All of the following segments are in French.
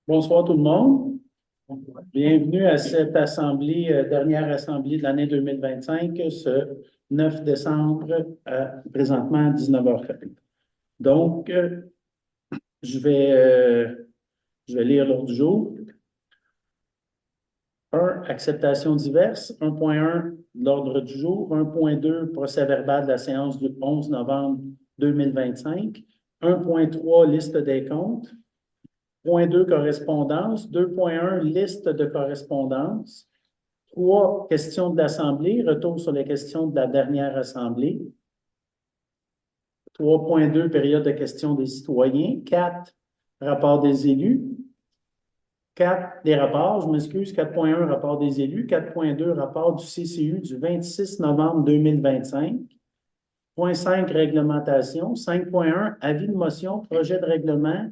Bonsoir tout le monde. Bienvenue à cette assemblée, dernière assemblée de l'année 2025, ce 9 décembre, présentement à 19h30. Donc, je vais lire l'ordre du jour. 1. Acceptation diverse. 1.1, l'ordre du jour. 1.2, procès-verbal de la séance du 11 novembre 2025. 1.3, liste des comptes. Point 2, correspondance. 2.1, liste de correspondance. 3, questions de l'Assemblée. Retour sur les questions de la dernière Assemblée. 3.2, période de questions des citoyens. 4, rapport des élus. 4, des rapports, je m'excuse. 4.1, rapport des élus. 4.2, rapport du CCU du 26 novembre 2025. Point 5, réglementation. 5.1, avis de motion, projet de règlement.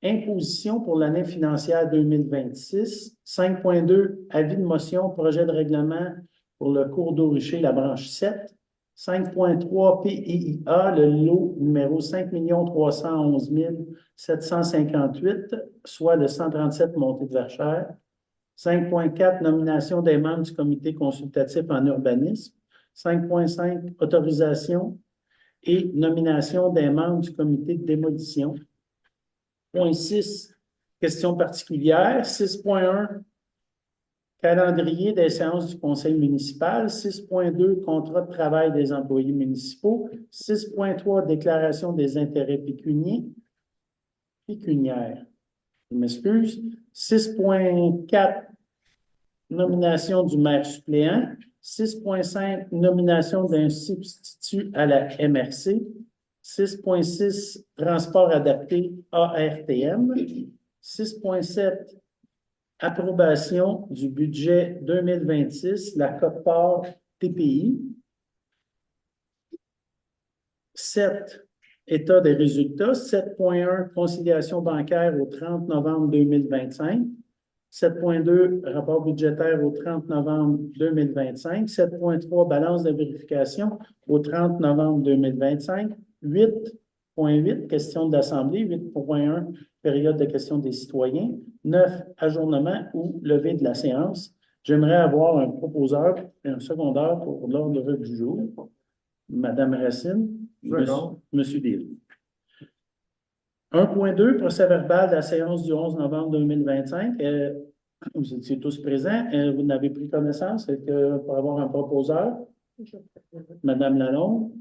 Imposition pour l'année financière 2026. 5.2, avis de motion, projet de règlement pour le cours d'eau Richer, la branche 7. 5.3, PIA, le lot numéro 5 311 758, soit le 137 montée de Verchères. 5.4, nomination des membres du comité consultatif en urbanisme. 5.5, autorisation et nomination des membres du comité de démolition. Point 6, questions particulières. 6.1, calendrier des séances du conseil municipal. 6.2, contrat de travail des employés municipaux. 6.3, déclaration des intérêts pécuniaires. Je m'excuse. 6.4, nomination du maire suppléant. 6.5, nomination d'un substitut à la MRC. 6.6, transport adapté ARTM. 6.7, approbation du budget 2026, la quote-part TPI. 7, état des résultats. 7.1, conciliation bancaire au 30 novembre 2025. 7.2, rapport budgétaire au 30 novembre 2025. 7.3, balance de vérification au 30 novembre 2025. 8.8, questions de l'Assemblée. 8.1, période de questions des citoyens. 9, ajournement ou levée de la séance. J'aimerais avoir un proposeur et un secondeur pour l'ordre du jour. Madame Racine, Monsieur Dely. 1.2, procès-verbal de la séance du 11 novembre 2025. Vous étiez tous présents. Vous n'avez pris connaissance pour avoir un proposeur. Madame Lalonde.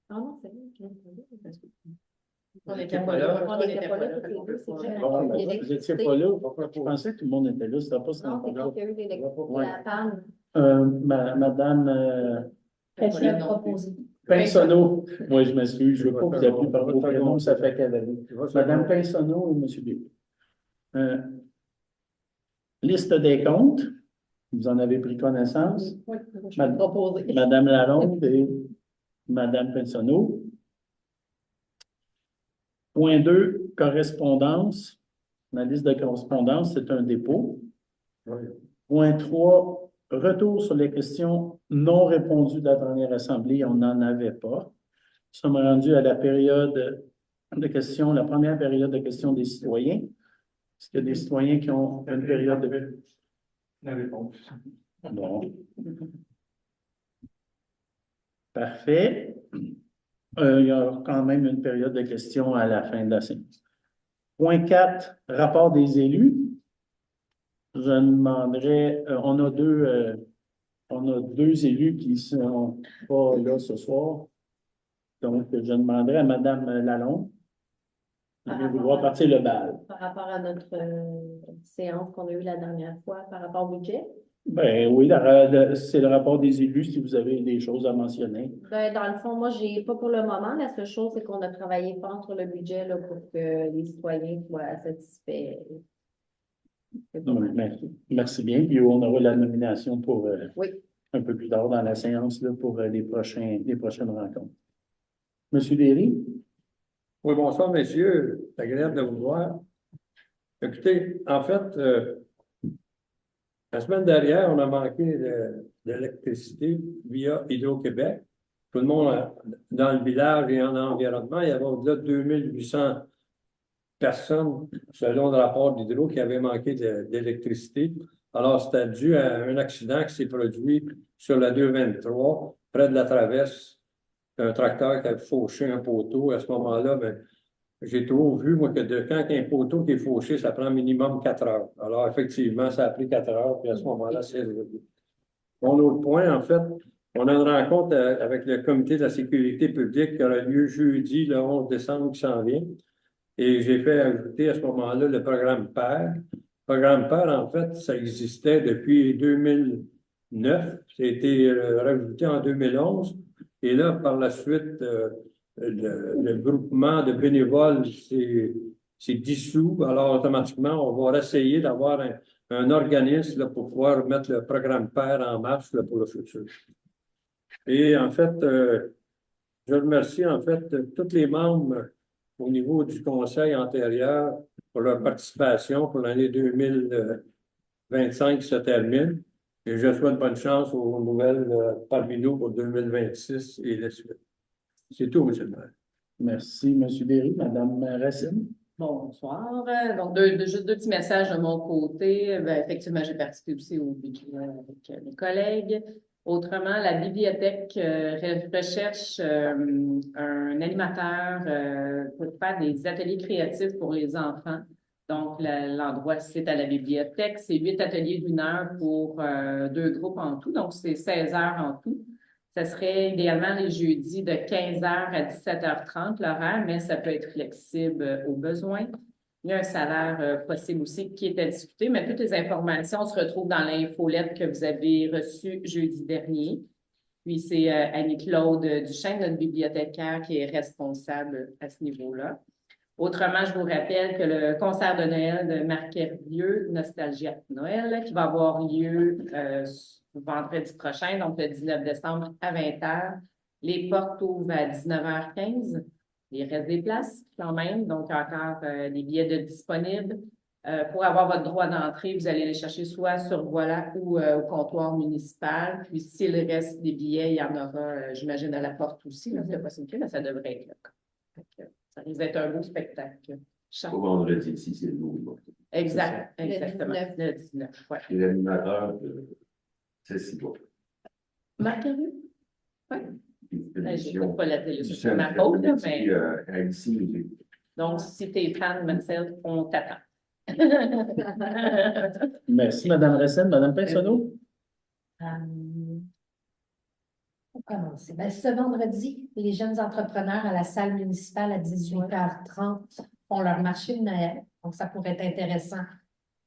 Ah non, c'est bon. On n'était pas là. On n'était pas là toutes les deux, c'est vrai. Bon, vous n'étiez pas là. Je pensais que tout le monde était là. C'était pas ce Non, c'est quand il y a eu la panne. Madame Qui a proposé. Pinsonneau. Oui, je m'excuse. Je ne veux pas vous appeler par vos prénoms, ça fait cavalier. Madame Pinsonneau et M. Dely. Liste des comptes. Vous en avez pris connaissance. Oui, je vais proposer. Madame Lalonde et Madame Pinsonneau. Point 2, correspondance. La liste de correspondance, c'est un dépôt. Point 3, retour sur les questions non répondues de la dernière assemblée. On n'en avait pas. Nous sommes rendus à la période de questions, la première période de questions des citoyens. Est-ce qu'il y a des citoyens qui ont une période de... La réponse. Bon. Parfait. Il y a quand même une période de questions à la fin de la séance. Point 4, rapport des élus. Je demanderais, on a deux élus qui ne sont pas là ce soir. Donc, je demanderais à Mme Lalonde de vouloir partir le bal. Par rapport à notre séance qu'on a eue la dernière fois, par rapport au budget? Ben oui, c'est le rapport des élus si vous avez des choses à mentionner. Ben, dans le fond, moi, j'ai pas pour le moment. La seule chose, c'est qu'on a travaillé fort sur le budget là, pour que les citoyens soient satisfaits. Merci bien. Puis on aura la nomination pour Oui. un peu plus tard dans la séance là, pour les prochaines rencontres. Monsieur Derry? Oui, bonsoir, messieurs. C'est agréable de vous voir. Écoutez, en fait, la semaine dernière, on a manqué d'électricité via Hydro-Québec. Tout le monde, dans le village et en environnement, il y avait au-delà de 2800 personnes, selon le rapport d'Hydro, qui avaient manqué d'électricité. Alors, c'était dû à un accident qui s'est produit sur la 223, près de la traverse. Un tracteur qui a fauché un poteau. À ce moment-là, ben, j'ai toujours vu, moi, que quand il y a un poteau qui est fauché, ça prend minimum 4 heures. Alors, effectivement, ça a pris 4 heures, puis à ce moment-là, c'est résolu. Mon autre point, en fait, on a une rencontre avec le comité de la sécurité publique qui aura lieu jeudi, le 11 décembre, qui s'en vient. Et j'ai fait ajouter à ce moment-là le programme PAIR. Le programme PAIR, en fait, ça existait depuis 2009. Ça a été rajouté en 2011. Et là, par la suite, le groupement de bénévoles s'est dissous. Alors, automatiquement, on va essayer d'avoir un organisme là, pour pouvoir mettre le programme PAIR en marche là, pour le futur. Et en fait, je remercie en fait tous les membres au niveau du conseil antérieur pour leur participation pour l'année 2025 qui se termine. Et je souhaite bonne chance aux nouvelles parmi nous pour 2026 et la suite. C'est tout, M. le maire. Merci, M. Berry. Mme Racine. Bonsoir. Donc, juste deux petits messages de mon côté. Effectivement, j'ai participé aussi au budget avec mes collègues. Autrement, la bibliothèque recherche un animateur pour faire des ateliers créatifs pour les enfants. Donc, l'endroit, c'est à la bibliothèque. C'est 8 ateliers d'1 heure pour 2 groupes en tout. Donc, c'est 16 heures en tout. Ça serait idéalement les jeudis de 15h à 17h30 l'horaire, mais ça peut être flexible au besoin. Il y a un salaire possible aussi qui est à discuter, mais toutes les informations se retrouvent dans l'infolette que vous avez reçue jeudi dernier. Puis c'est Annie-Claude Duchesne, notre bibliothécaire, qui est responsable à ce niveau-là. Autrement, je vous rappelle que le concert de Noël de Marc Hervieux, Nostalgia Noël, qui va avoir lieu vendredi prochain, donc le 19 décembre à 20h. Les portes ouvrent à 19h15. Il reste des places quand même, donc encore des billets de disponibles. Pour avoir votre droit d'entrée, vous allez les chercher soit sur Voilà ou au comptoir municipal. Puis s'il reste des billets, il y en aura, j'imagine, à la porte aussi. Là, c'est la possibilité, mais ça devrait être là. Ça risque d'être un beau spectacle. Au vendredi, ici, c'est le 12. Exact, exactement. Le 19. Le 19, ouais. Et l'animateur, c'est 6 mois. Marc Hervieux? Oui. Je n'écoute pas la télé, Du c'est ma centre, faute, là, mais. ici, Donc, si tu es fan, Marcel, on t'attend. Merci, Mme Racine. Mme Pinsonneau. On commence. Ben, ce vendredi, les jeunes entrepreneurs à la salle municipale à 18h30 font leur marché de Noël. Donc, ça pourrait être intéressant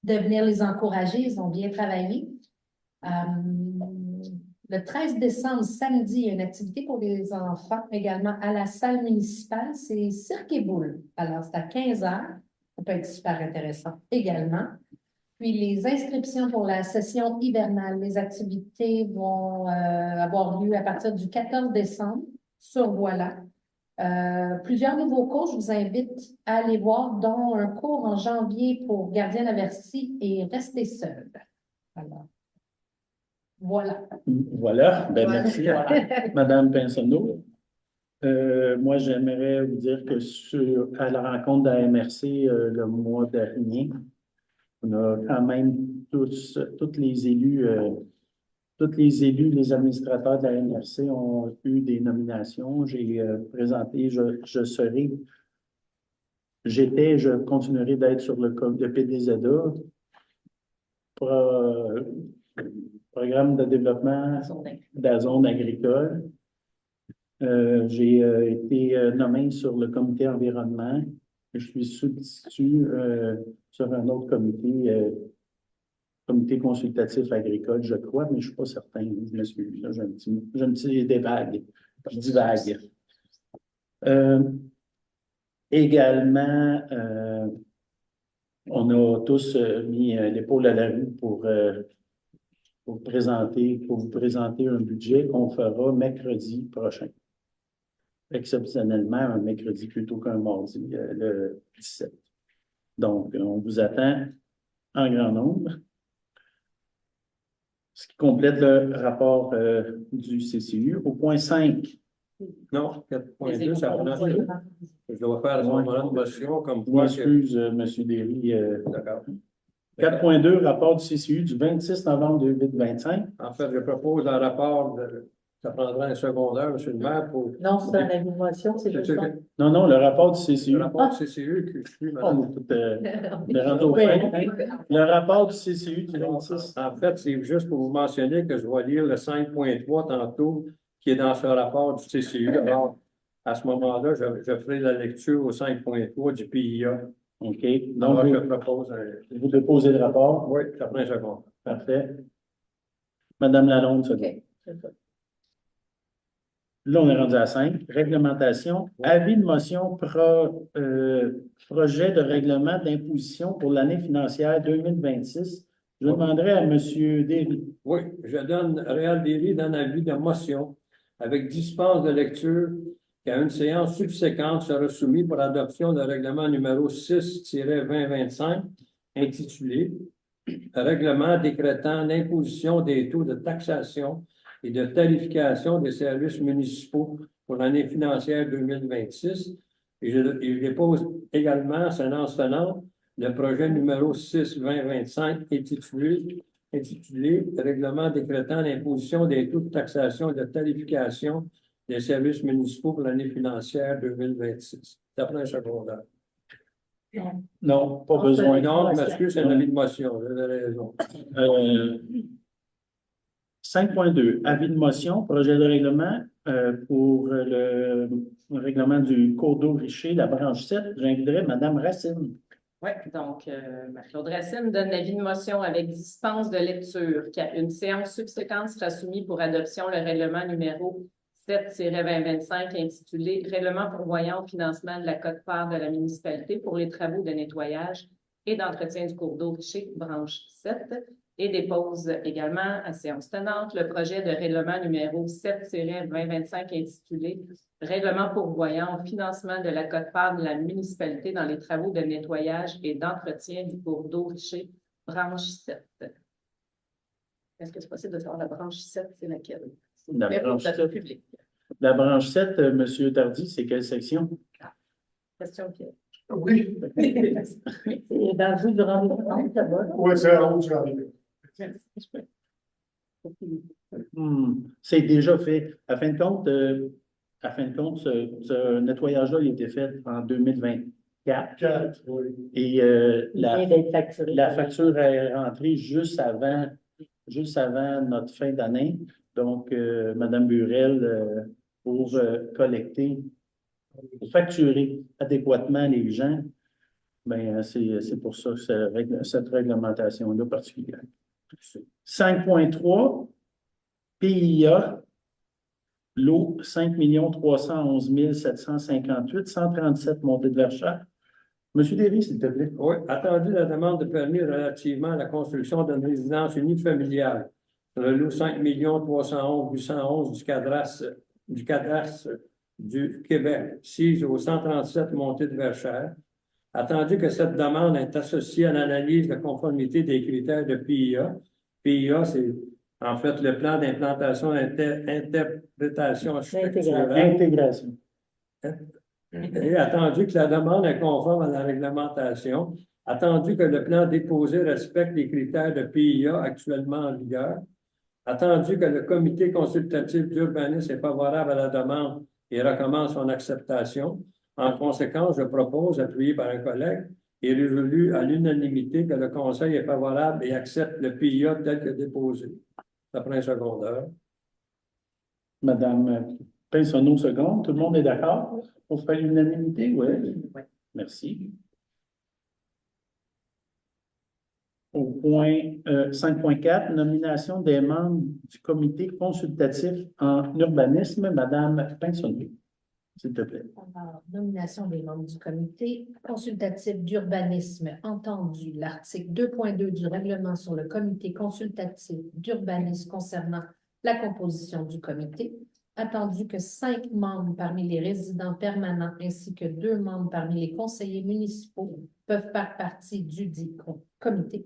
de venir les encourager. Ils ont bien travaillé. Le 13 décembre, samedi, il y a une activité pour les enfants également à la salle municipale. C'est Cirque et Boule. Alors, c'est à 15h. Ça peut être super intéressant également. Puis, les inscriptions pour la session hivernale, les activités vont avoir lieu à partir du 14 décembre sur Voilà. Plusieurs nouveaux cours, je vous invite à aller voir, dont un cours en janvier pour Gardienne Avertie et Rester seul. Alors, voilà. Voilà. Ben, merci à Mme Pinsonneau. Moi, j'aimerais vous dire que à la rencontre de la MRC le mois dernier, on a quand même tous les élus, les administrateurs de la MRC ont eu des nominations. J'ai présenté, je continuerai d'être sur le PDZA, programme de développement de la zone agricole. J'ai été nommé sur le comité environnement. Je suis substitut sur un autre comité consultatif agricole, je crois, mais je ne suis pas certain. Je m'excuse. J'ai un petit dévague. Je divague. Également, on a tous mis l'épaule à la roue pour vous présenter un budget qu'on fera mercredi prochain. Exceptionnellement, un mercredi plutôt qu'un mardi, le 17. Donc, on vous attend en grand nombre. Ce qui complète le rapport du CCU. Au point 5, Non, 4.2, ça prend. Je dois faire à ce Ouais. moment-là une motion comme Je quoi. m'excuse, M. Derry. D'accord. 4.2, rapport du CCU du 26 novembre 2025. En fait, je propose un rapport, ça prendra un secondaire, M. le maire, pour. Non, c'est un avis de motion, c'est juste ça. Non, non, le rapport du Le CCU. rapport du CCU que je suis, On madame. est tout, on est rendu au fin. Le rapport du CCU du 26. En fait, c'est juste pour vous mentionner que je vais lire le 5.3 tantôt, qui est dans ce rapport du CCU. Alors, à ce moment-là, je ferai la lecture au 5.3 du PIA. OK. Donc, Donc, je propose vous déposez le rapport. oui, ça prend un second. Parfait. Madame Lalonde, c'est bon. OK. Là, on est rendu à 5. Réglementation. Avis de motion projet de règlement d'imposition pour l'année financière 2026. Je demanderai à M. Derry. Oui, Réal Derry donne avis de motion avec dispense de lecture qu'à une séance subséquente sera soumis pour adoption le règlement numéro 6-2025 intitulé Règlement décrétant l'imposition des taux de taxation et de tarification des services municipaux pour l'année financière 2026. Et je dépose également, séance tenante, le projet numéro 6-2025 intitulé Règlement décrétant l'imposition des taux de taxation et de tarification des services municipaux pour l'année financière 2026. Ça prend un secondaire. Non, pas besoin. Non, je m'excuse, c'est un avis de motion, vous avez raison. 5.2, avis de motion, projet de règlement pour le règlement du cours d'eau Richer, la branche 7. J'inviterai Mme Racine. Oui, donc, Claude Racine donne l'avis de motion avec dispense de lecture qu'à une séance subséquente sera soumise pour adoption le règlement numéro 7-2025 intitulé Règlement pourvoyant au financement de la quote-part de la municipalité pour les travaux de nettoyage et d'entretien du cours d'eau Richer, branche 7, et dépose également à séance tenante le projet de règlement numéro 7-2025 intitulé Règlement pourvoyant au financement de la quote-part de la municipalité dans les travaux de nettoyage et d'entretien du cours d'eau Richer, branche 7. Est-ce que c'est possible de savoir la branche 7, c'est laquelle? La branche 7. Public. La branche 7, M. Tardy, c'est quelle section? Question piège. Oui, C'est dans le jeu du rendez-vous, ça va. oui, c'est un autre rendez-vous. C'est déjà fait. À fin de compte, ce nettoyage-là, il a été fait en 2024. 4, oui. Et Il vient d'être facturé. la facture est rentrée juste avant notre fin d'année. Donc, Mme Burel, pour collecter, pour facturer adéquatement les gens, ben, c'est pour ça que cette réglementation-là particulière. 5.3, PIA, l'eau, 5 311 758, 137 montées de verchères. Monsieur Derry, s'il te plaît. Oui, attendu la demande de permis relativement à la construction d'une résidence unifamiliale sur le lot 5 311 811 du cadastre du Québec, sise au 137 montée de Verchères. Attendu que cette demande est associée à l'analyse de conformité des critères de PIA. PIA, c'est en fait le plan d'implantation interprétation structurelle. Intégration. Et attendu que la demande est conforme à la réglementation, attendu que le plan déposé respecte les critères de PIA actuellement en vigueur, attendu que le comité consultatif d'urbanisme est favorable à la demande et recommande son acceptation. En conséquence, je propose, appuyé par un collègue, et résolu à l'unanimité que le Conseil est favorable et accepte le PIA tel que déposé. Ça prend un secondaire. Madame Pinsonneau, seconde. Tout le monde est d'accord? On fait l'unanimité? Oui. Merci. Au point 5.4, nomination des membres du comité consultatif en urbanisme, Madame Pinsonneau, s'il te plaît. Alors, nomination des membres du comité consultatif d'urbanisme, entendu l'article 2.2 du règlement sur le comité consultatif d'urbanisme concernant la composition du comité, attendu que 5 membres parmi les résidents permanents ainsi que 2 membres parmi les conseillers municipaux peuvent faire partie du dit comité.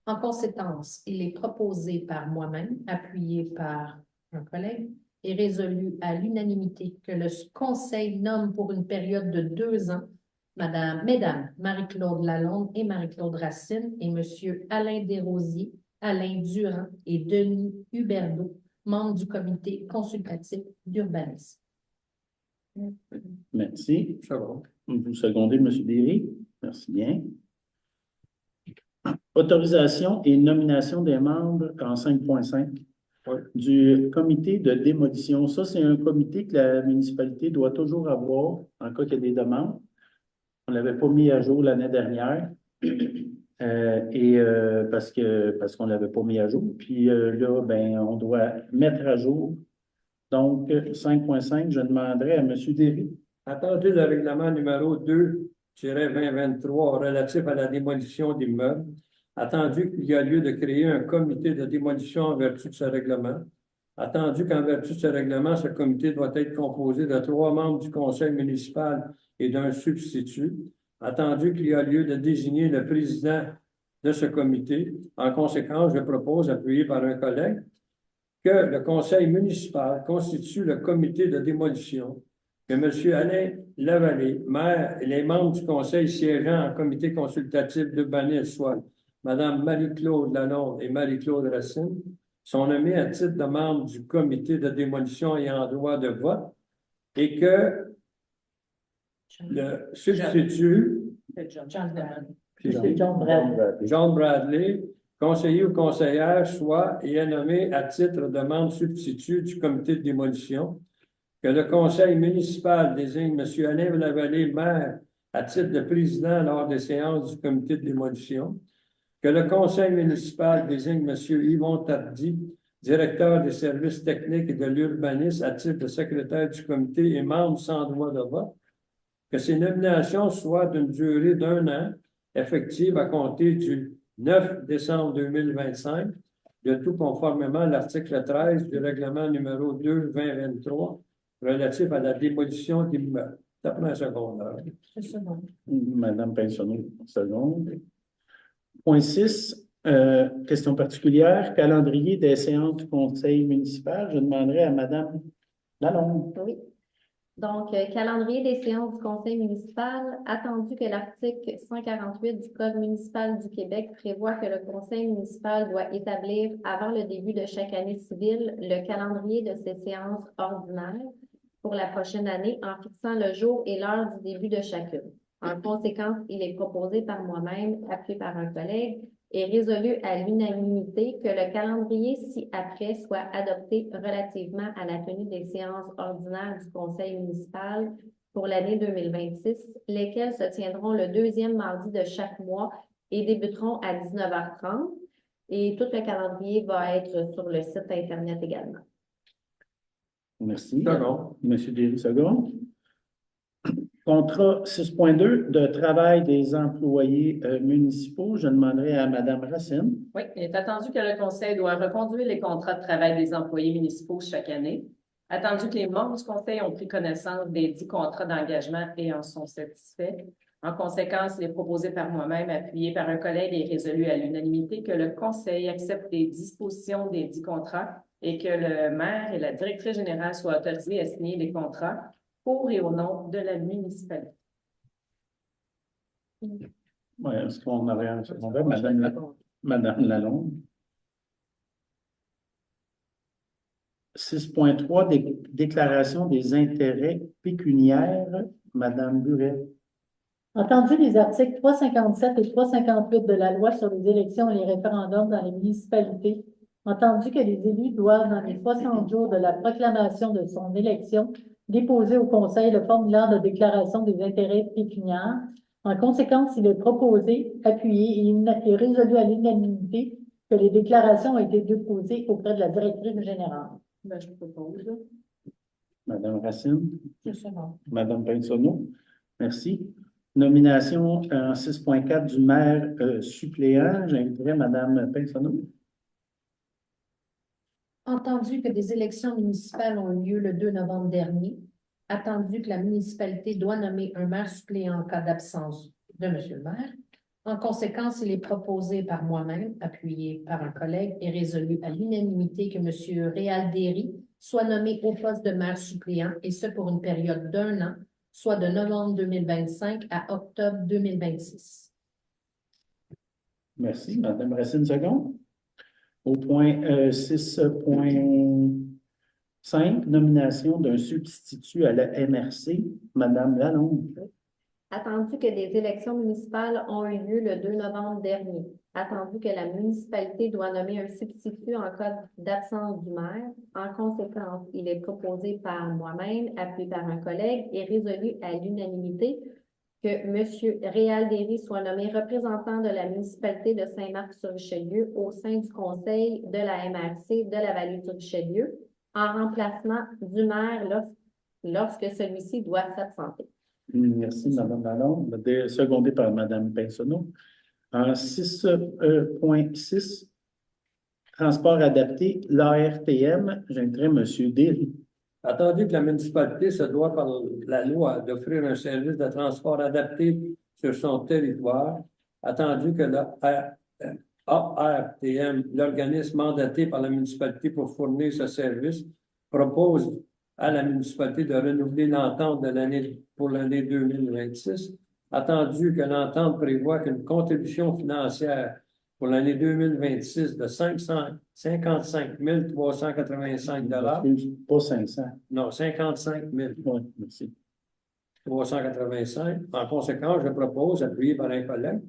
En conséquence, il est proposé par moi-même, appuyé par un collègue, est résolu à l'unanimité que le Conseil nomme pour une période de 2 ans Mesdames Marie-Claude Lalonde et Marie-Claude Racine et Monsieur Alain Desrosiers, Alain Durand et Denis Huberdeau, membres du comité consultatif d'urbanisme. Merci. Ça va. Vous secondez, M. Derry? Merci bien. Autorisation et nomination des membres en 5.5 Oui. du comité de démolition. Ça, c'est un comité que la municipalité doit toujours avoir en cas qu'il y a des demandes. On ne l'avait pas mis à jour l'année dernière parce qu'on ne l'avait pas mis à jour. Puis là, ben, on doit mettre à jour. Donc, 5.5, je demanderai à M. Derry. Attendu le règlement numéro 2-2023 relatif à la démolition d'immeubles, attendu qu'il y a lieu de créer un comité de démolition en vertu de ce règlement, attendu qu'en vertu de ce règlement, ce comité doit être composé de 3 membres du conseil municipal et d'un substitut, attendu qu'il y a lieu de désigner le président de ce comité. En conséquence, je propose, appuyé par un collègue, que le conseil municipal constitue le comité de démolition, que M. Alain Lavallée, maire, et les membres du conseil siégeant en comité consultatif d'urbanisme, soit Mme Marie-Claude Lalonde et Marie-Claude Racine, sont nommés à titre de membres du comité de démolition ayant droit de vote et que le substitut, John Bradley, conseiller ou conseillère, soit et est nommé à titre de membre substitut du comité de démolition, que le conseil municipal désigne M. Alain Lavallée, maire, à titre de président lors des séances du comité de démolition, que le conseil municipal désigne M. Yvon Tardy, directeur des services techniques et de l'urbanisme, à titre de secrétaire du comité et membre sans droit de vote, que ces nominations soient d'une durée d'1 an, effective à compter du 9 décembre 2025, de tout conformément à l'article 13 du règlement numéro 2-2023 relatif à la démolition d'immeubles. Ça prend un secondaire. Madame Pinsonneau, seconde. Point 6, question particulière, calendrier des séances du conseil municipal. Je demanderai à Madame Lalonde. Oui. Donc, calendrier des séances du conseil municipal, attendu que l'article 148 du Code municipal du Québec prévoit que le conseil municipal doit établir, avant le début de chaque année civile, le calendrier de ses séances ordinaires pour la prochaine année en fixant le jour et l'heure du début de chacune. En conséquence, il est proposé par moi-même, appuyé par un collègue, et résolu à l'unanimité que le calendrier ci-après soit adopté relativement à la tenue des séances ordinaires du conseil municipal pour l'année 2026, lesquelles se tiendront le 2e mardi de chaque mois et débuteront à 19h30. Et tout le calendrier va être sur le site Internet également. Merci. Second. Monsieur Derry, second. Contrat 6.2 de travail des employés municipaux. Je demanderai à Madame Racine. Oui, il est attendu que le conseil doit reconduire les contrats de travail des employés municipaux chaque année. Attendu que les membres du conseil ont pris connaissance des 10 contrats d'engagement et en sont satisfaits. En conséquence, il est proposé par moi-même, appuyé par un collègue et résolu à l'unanimité que le conseil accepte les dispositions des 10 contrats et que le maire et la directrice générale soient autorisés à signer les contrats pour et au nom de la municipalité. Oui, est-ce qu'on aurait un secondaire? Madame Lalonde. 6.3, déclaration des intérêts pécuniaires. Madame Burel. Entendu les articles 357 et 358 de la loi sur les élections et les référendums dans les municipalités, entendu que les élus doivent, dans les 60 jours de la proclamation de son élection, déposer au Conseil le formulaire de déclaration des intérêts pécuniaires. En conséquence, il est proposé, appuyé et résolu à l'unanimité que les déclarations ont été déposées auprès de la directrice générale. Ben, je propose. Madame Racine. C'est ça, non. Madame Pinsonneau. Merci. Nomination en 6.4 du maire suppléant. J'inviterai Madame Pinsonneau. Entendu que des élections municipales ont eu lieu le 2 novembre dernier, attendu que la municipalité doit nommer un maire suppléant en cas d'absence de M. le maire, en conséquence, il est proposé par moi-même, appuyé par un collègue, et résolu à l'unanimité que M. Réal Derry, soit nommé au poste de maire suppléant, et ce pour une période d'1 an, soit de novembre 2025 à octobre 2026. Merci. Madame Racine, seconde. Au point 6.5, nomination d'un substitut à la MRC. Madame Lalonde. Attendu que des élections municipales ont eu lieu le 2 novembre dernier, attendu que la municipalité doit nommer un substitut en cas d'absence du maire, en conséquence, il est proposé par moi-même, appuyé par un collègue et résolu à l'unanimité que M. Réal Derry soit nommé représentant de la municipalité de Saint-Marc-sur-Richelieu au sein du conseil de la MRC de la vallée du Richelieu, en remplacement du maire lorsque celui-ci doit s'absenter. Merci, Madame Lalonde. Secondé par Madame Pinsonneau. En 6.6, transport adapté, l'ARTM, j'inviterai Monsieur Derry. Attendu que la municipalité se doit par la loi d'offrir un service de transport adapté sur son territoire, attendu que l'ARTM, l'organisme mandaté par la municipalité pour fournir ce service, propose à la municipalité de renouveler l'entente pour l'année 2026, attendu que l'entente prévoit qu'une contribution financière pour l'année 2026 de 55 385 Pas 500. non, 55 000 Oui, merci. 385. En conséquence, je propose, appuyé par un collègue,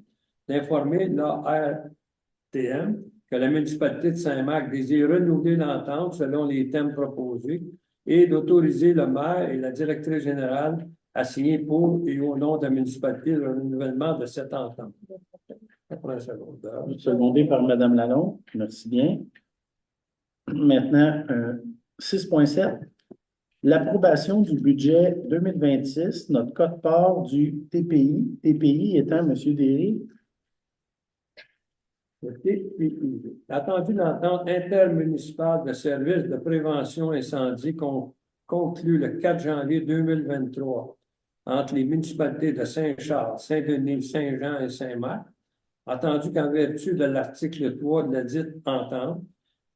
d'informer l'ARTM que la municipalité de Saint-Marc désire renouveler l'entente selon les thèmes proposés et d'autoriser le maire et la directrice générale à signer pour et au nom de la municipalité le renouvellement de cette entente. Après un secondaire. Secondé par Madame Lalonde. Merci bien. Maintenant, 6.7. L'approbation du budget 2026, notre quote-part du TPI. TPI étant Monsieur Derry. Le TPI. Attendu l'entente intermunicipale de services de prévention incendie conclue le 4 janvier 2023 entre les municipalités de Saint-Charles, Saint-Denis, Saint-Jean et Saint-Marc, attendu qu'en vertu de l'article 3 de la dite entente,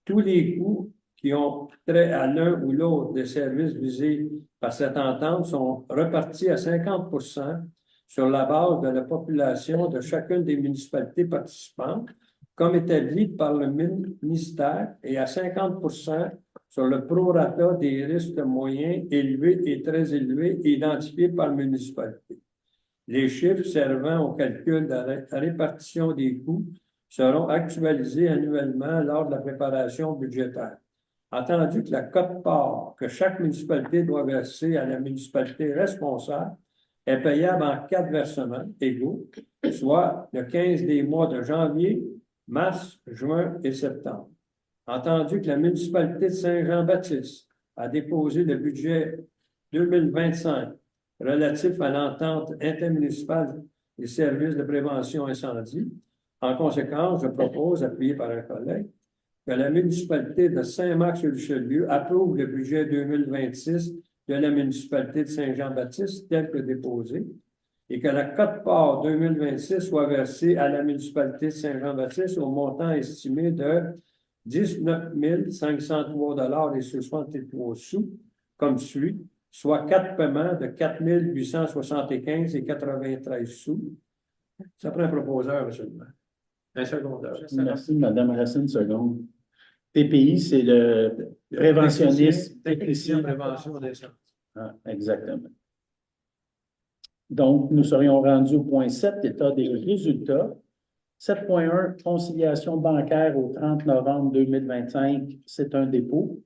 tous les coûts qui ont trait à l'un ou l'autre des services visés par cette entente sont repartis à 50% sur la base de la population de chacune des municipalités participantes, comme établi par le ministère, et à 50% sur le prorata des risques moyens, élevés et très élevés identifiés par la municipalité. Les chiffres servant au calcul de la répartition des coûts seront actualisés annuellement lors de la préparation budgétaire. Attendu que la quote-part que chaque municipalité doit verser à la municipalité responsable est payable en 4 versements égaux, soit le 15 des mois de janvier, mars, juin et septembre. Entendu que la municipalité de Saint-Jean-Baptiste a déposé le budget 2025 relatif à l'entente intermunicipale des services de prévention incendie. En conséquence, je propose, appuyé par un collègue, que la municipalité de Saint-Marc-sur-Richelieu approuve le budget 2026 de la municipalité de Saint-Jean-Baptiste tel que déposé et que la quote-part 2026 soit versée à la municipalité de Saint-Jean-Baptiste au montant estimé de 19 503 et 63 sous, comme suit, soit 4 paiements de 4 875 et 93 sous. Ça prend un proposeur, monsieur le maire. Un secondaire. Merci, Madame Racine, seconde. TPI, c'est le préventionniste. Technicien de prévention des incendies. Ah, exactement. Donc, nous serions rendus au point 7, état des résultats. 7.1, conciliation bancaire au 30 novembre 2025, c'est un dépôt.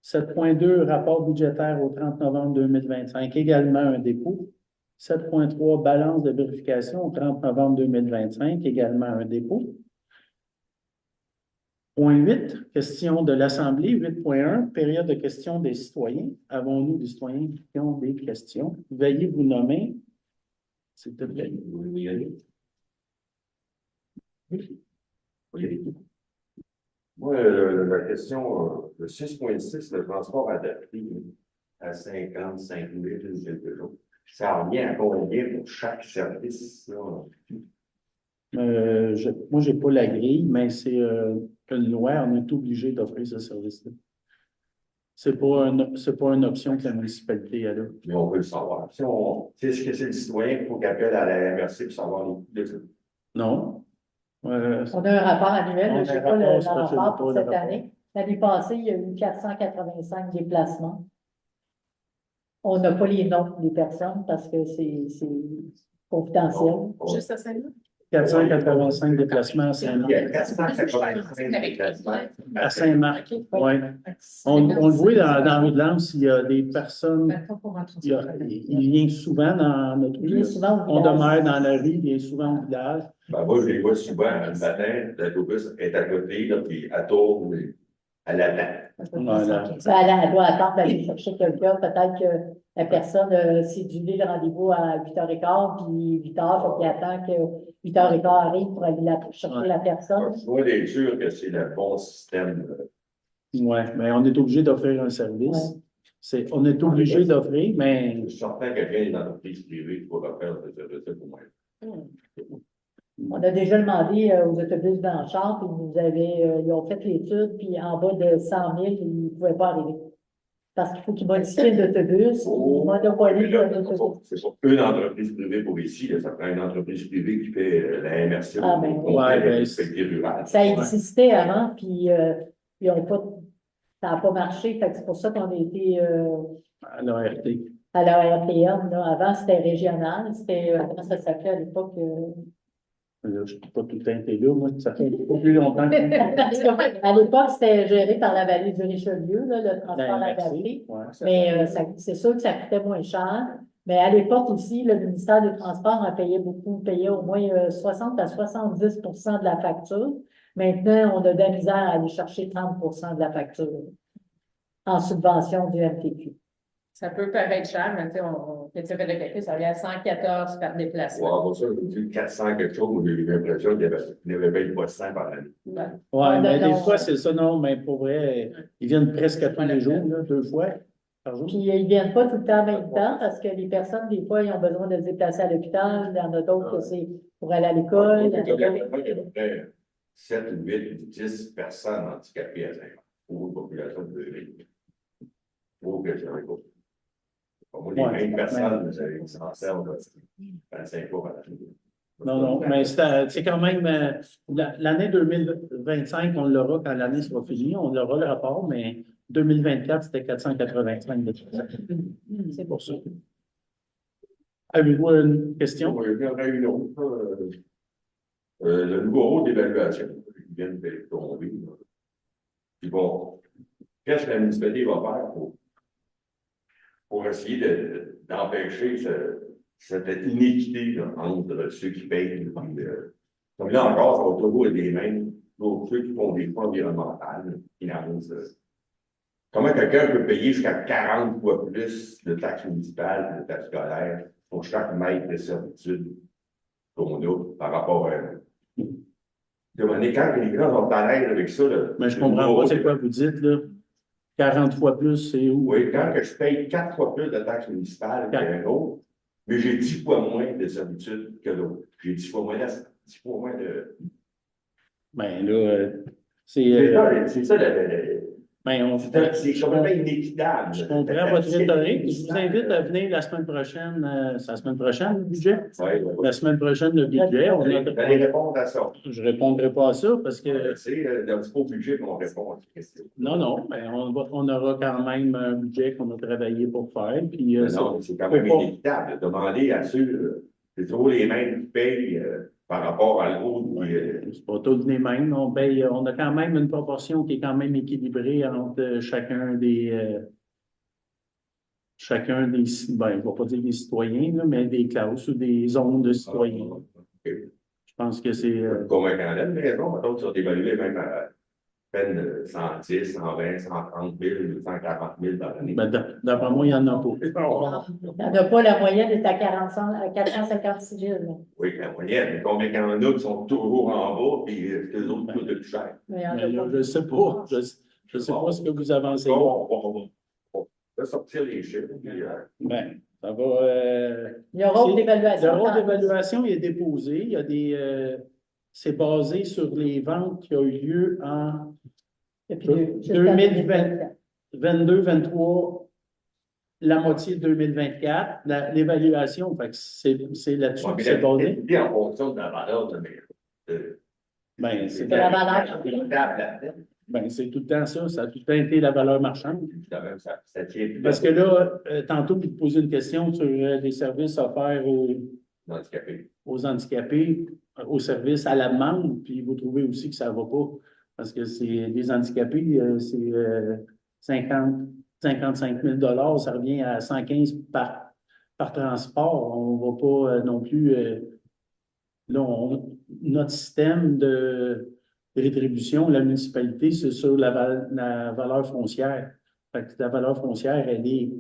7.2, rapport budgétaire au 30 novembre 2025, également un dépôt. 7.3, balance de vérification au 30 novembre 2025, également un dépôt. Point 8, question de l'Assemblée. 8.1, période de questions des citoyens. Avons-nous des citoyens qui ont des questions? Veuillez vous nommer, s'il te plaît. Oui, allez. Oui. Moi, la question, le 6.6, le transport adapté à 55 000 quelque chose. Ça revient à combien pour chaque service? Moi, je n'ai pas la grille, mais c'est une loi, on est obligé d'offrir ce service-là. c'est pas une option que la municipalité a là. Mais on veut le savoir. Si est-ce que c'est le citoyen qu'il faut qu'il appelle à la MRC pour savoir les coûts de ça? Non? On a un rapport annuel, On a je ne sais un pas le rapport, c'est pas rapport pour le cette rapport. année. L'année passée, il y a eu 485 déplacements. On n'a pas les noms des personnes parce que c'est confidentiel. Juste à Saint-Louis? 485 déplacements à Il y Saint-Marc. a 485 déplacements. À Saint-Marc, oui. On le voit dans le Lance, il y a des personnes, il vient souvent dans notre Il vient rue. souvent au On village. demeure dans la rue, il vient souvent au village. Ben, moi, je les vois souvent le matin, l'autobus est à côté, là, puis elle tourne, elle attend. Voilà. Elle doit attendre d'aller chercher quelqu'un. Peut-être que la personne s'est dûlé le rendez-vous à 8h15, puis 8h, faut qu'il attend que 8h15 arrive pour aller chercher la personne. Je dois être sûr que c'est le bon système. Oui, mais on est obligé d'offrir un service. Ouais. On est obligé d'offrir, mais Je suis certain que rien d'entreprise privée pour faire ce service pour moi. On a déjà demandé aux autobus Blanchard, puis ils ont fait l'étude, puis en bas de 100 000, ils ne pouvaient pas arriver. Parce qu'il faut qu'ils modifient l'autobus, ils monopolisent Mais là, l'autobus. c'est pas une entreprise privée pour ici, là, ça prend une entreprise privée qui fait la MRC Ah, ben, au ouais, ben, respectif rural. Ça existait avant, puis ils ont pas, ça n'a pas marché, fait que c'est pour ça qu'on a été à l'ORT. à la RPM, là. Avant, c'était régional, c'était, comment ça s'appelait à l'époque? Là, je ne suis pas tout le temps été là, moi, ça fait pas plus longtemps que Parce qu'à l'époque, c'était géré par la vallée du Richelieu, là, le transport à la vallée. Ouais. Mais c'est sûr que ça coûtait moins cher. Mais à l'époque aussi, le ministère des Transports en payait beaucoup, payait au moins 60 à 70 de la facture. Maintenant, on a de la misère à aller chercher 30 de la facture en subvention du MTQ. Ça peut paraître cher, mais tu sais, on fait le calcul, ça revient à 114 par Ouais, déplacement. pour ça, j'ai dit 400 quelque chose, j'ai eu l'impression qu'il n'y avait pas eu de 100 par année. Ouais. Ouais, mais non, des fois, c'est ça, non, mais pour vrai, ils viennent presque à tous les jours, là, 2 fois par jour. Puis ils viennent pas tout le temps en même temps parce que les personnes, des fois, ils ont besoin de se déplacer à l'hôpital. Il y en a d'autres que c'est pour aller à l'école. Il y a à peu près 7 ou 8 ou 10 personnes handicapées à 5 ans, pour une population de 2000. Pour que j'en ai pas. Pour moi, les Ouais, mêmes personnes, ils s'en servent 25 fois par année. Non, mais c'est quand même, l'année 2025, on l'aura quand l'année sera finie, on aura le rapport, mais 2024, c'était 485 de C'est pour ça. Avez-vous une question? Il y en a une autre. Le nouveau rôle d'évaluation qui vient de tomber. Puis bon, qu'est-ce que la municipalité va faire pour essayer d'empêcher cette inéquité là, entre ceux qui payent et comme là encore, ça va toujours être les mêmes. Donc, ceux qui font des fonds environnementales, finances. Comment quelqu'un peut payer jusqu'à 40 fois plus de taxes municipales et de taxes scolaires pour chaque mètre de servitude qu'on a par rapport à demander quand les gens sont à l'aise avec ça. Là, Mais je comprends pas c'est quoi vous dites, là. 40 fois plus, c'est où? Oui, quand que je paye 4 fois plus de taxes municipales qu'un autre, mais j'ai 10 fois moins de servitude que l'autre. J'ai 10 fois moins de. Ben là, C'est ça, ben, c'est complètement inéquitable. je comprends votre rhétorique. Je vous invite à venir la semaine prochaine. C'est la semaine prochaine, le budget? La semaine prochaine, le budget. Vous allez répondre à ça. Je répondrai pas à ça parce que. C'est dans le budget qu'on répond à ces questions. Non, mais on aura quand même un budget qu'on a travaillé pour faire. Puis, Non, c'est quand même inéquitable. Demander à ceux, c'est toujours les mêmes qui payent par rapport à l'autre. c'est pas tous les mêmes. On a quand même une proportion qui est quand même équilibrée entre chacun des, ben, je ne vais pas dire des citoyens, là, mais des classes ou des zones de citoyens. Je pense que c'est. Convaincant la maison, d'autres sont évalués même à peine 110, 120, 130 000, 140 000 dans l'année. Ben, d'après moi, il n'y en a pas. Il n'y en a pas, la moyenne est à 456 000. là. Oui, la moyenne. Mais combien il y en a qui sont toujours en bas, puis les autres coûtent le plus cher. Mais il y en a Mais là, pas. je ne sais pas. Je sais pas ce que vous avancez là. On va sortir les chiffres. Puis, Ben, ça va. Le rôle d'évaluation. Le rôle d'évaluation il est déposé. Il y a des. C'est basé sur les ventes qui ont eu lieu en Depuis 2020. 22, 23, la moitié de 2024, l'évaluation, fait que c'est là-dessus Ouais, que mais c'est la basé. fiscalité en fonction de la valeur de Ben, c'est De la valeur. ben, c'est tout le temps ça. Ça a tout le temps été la valeur marchande. Évidemment, ça tient plus Parce que là, tantôt, vous posez une question sur les services offerts handicapé. aux handicapés, aux services à la demande, puis vous trouvez aussi que ça ne va pas. Parce que c'est les handicapés, c'est 55 000 $, ça revient à 115 par transport. On ne va pas non plus. Là, notre système de rétribution, la municipalité, c'est sur la valeur foncière. Fait que la valeur foncière, elle est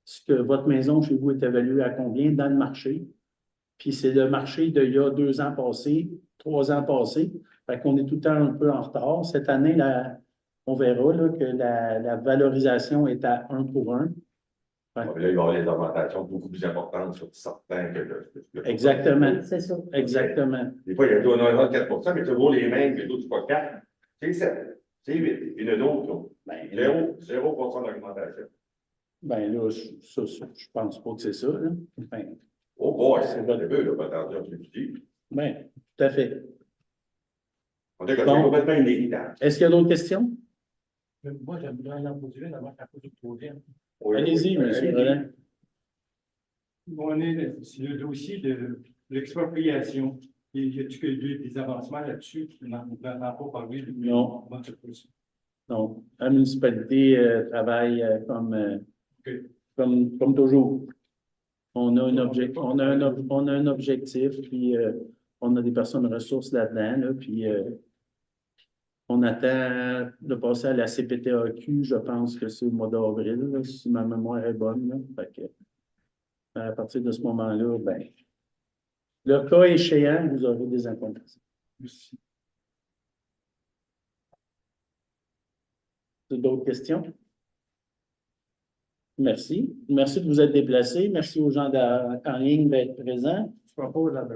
ce que votre maison chez vous est évaluée à combien dans le marché. Puis c'est le marché d'il y a 2 ans passés, 3 ans passés. Fait qu'on est tout le temps un peu en retard. Cette année, on verra là, que la valorisation est à 1 pour 1. Ouais, là, il va y avoir des augmentations beaucoup plus importantes sur certains que Exactement. C'est ça. Exactement. Des fois, il y a un 4 mais toujours les mêmes, mais d'autres, c'est pas 4. C'est 7, c'est 8. Il y en a d'autres qui ont Ben, 0% d'augmentation. ben là, je pense pas que c'est ça. Là. Ben, Oh boy, C'est c'est votre- un peu, là, pas attention à ce que tu dis. ben, tout à fait. On dit que c'est Bon. complètement inévitable. Est-ce qu'il y a d'autres questions? Moi, j'aimerais en poser une avant qu'à cause du troisième. Allez-y, monsieur Roland. On est sur le dossier de l'expropriation. Y a-t-il des avancements là-dessus qui n'en pas parlé depuis? Non. Non, la municipalité travaille comme toujours. On a un objectif, puis on a des personnes ressources là-dedans, là, puis on attend de passer à la CPTAQ, je pense que c'est au mois d'avril, là, si ma mémoire est bonne. Là. Fait que, à partir de ce moment-là, ben, le cas échéant, vous aurez des informations. Merci. D'autres questions? Merci. Merci de vous être déplacés. Merci aux gens en ligne d'être présents. Je propose la